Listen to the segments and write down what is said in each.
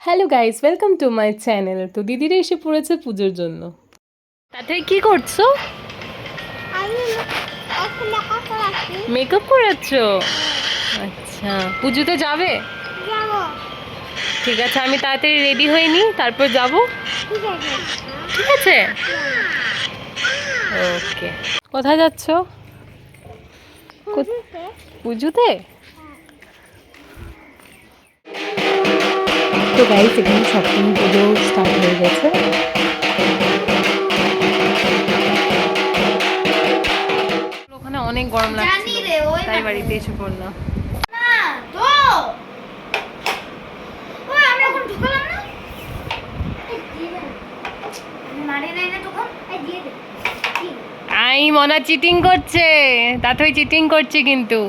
Hello guys, welcome to my channel. তো দিদিরা এসে পড়েছে পুজোর জন্য। তাতে কি করছো? মেকআপ করাচ্ছ? আচ্ছা, পুজোতে যাবে? ঠিক আছে, আমি তাড়াতাড়ি রেডি হয়ে নিই, তারপর যাব। ঠিক আছে, ওকে। কোথায় যাচ্ছ? পুজোতে? তো গাইস, এখানে শপিং পুজো স্টার্ট হয়ে গেছে। ওখানে অনেক গরম লাগছে, তাই বাড়িতে এসে পড়লাম। আই মনা চিটিং করছে, তাতেই চিটিং করছে কিন্তু।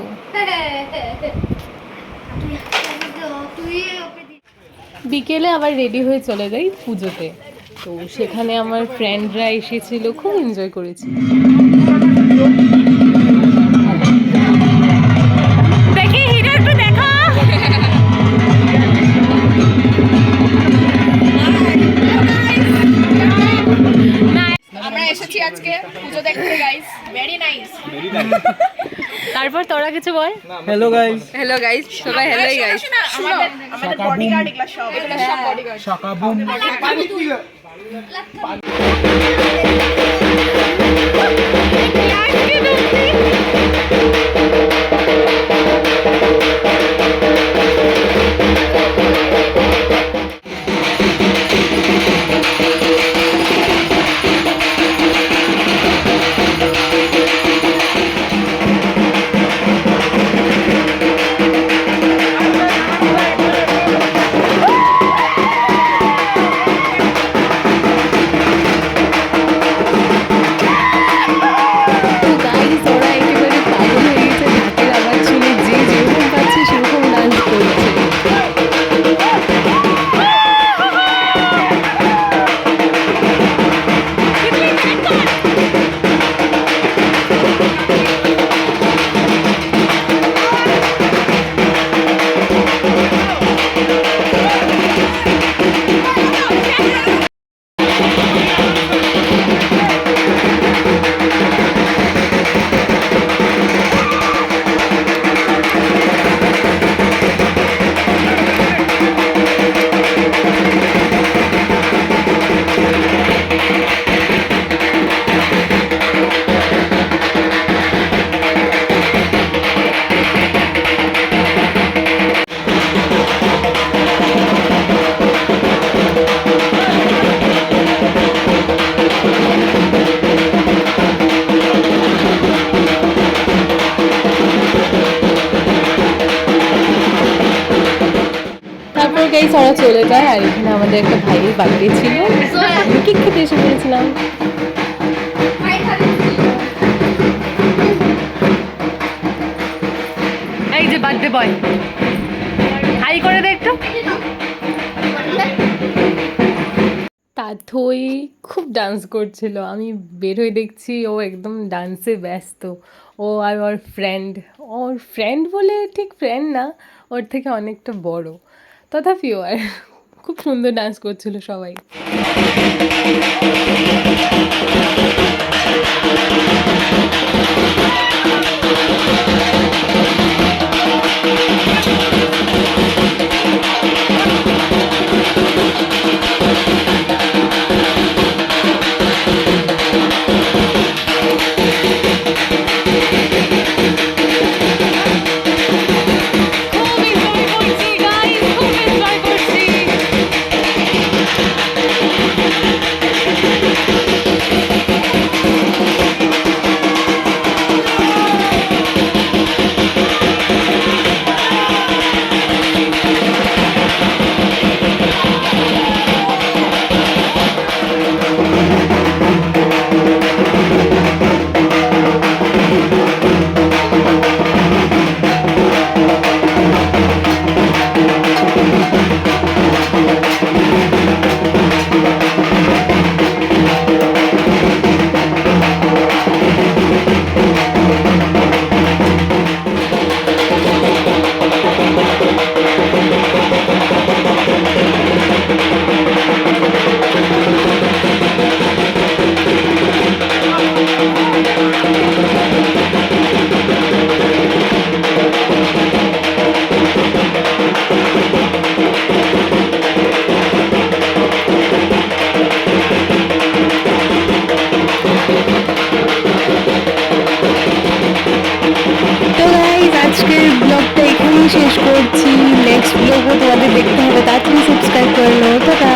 বিকেলে আবার রেডি হয়ে চলে যাই পুজোতে। তো সেখানে আমার ফ্রেন্ডরা এসেছিল, খুব এনজয় করেছি। দেখি হিরো একটু দেখো। আমরা এসেছি আজকে পুজো দেখতে গাইস, ভেরি নাইস। তারপর তোরা কিছু বল। হ্যালো গাইস, হ্যালো গাইস, সবাই হ্যালোই গাইস। আমাদের বডিগার্ড এগুলা সব বডিগার্ড। শাকা বুম। তারপর গাইস ওরা চলে যায়, আর এখানে আমাদের একটা ভাইয়ের বার্থডে ছিল, আমি কেক খেতে এসে পড়েছিলাম। এই যে বার্থডে বয়, হাই করে দে একটু। তাথই খুব ডান্স করছিল, আমি বের হয়ে দেখছি ও একদম ডান্সে ব্যস্ত। ও আর ওর ফ্রেন্ড বলে ঠিক ফ্রেন্ড না, ওর থেকে অনেকটা বড়, তথাপিও আর খুব সুন্দর ডান্স করছিল সবাই। আজকের ব্লগটা এখানেই শেষ করছি। নেক্সট ব্লগও তোমাদের দেখতে হবে, তাড়াতাড়ি সাবস্ক্রাইব করে নাও। টাটা।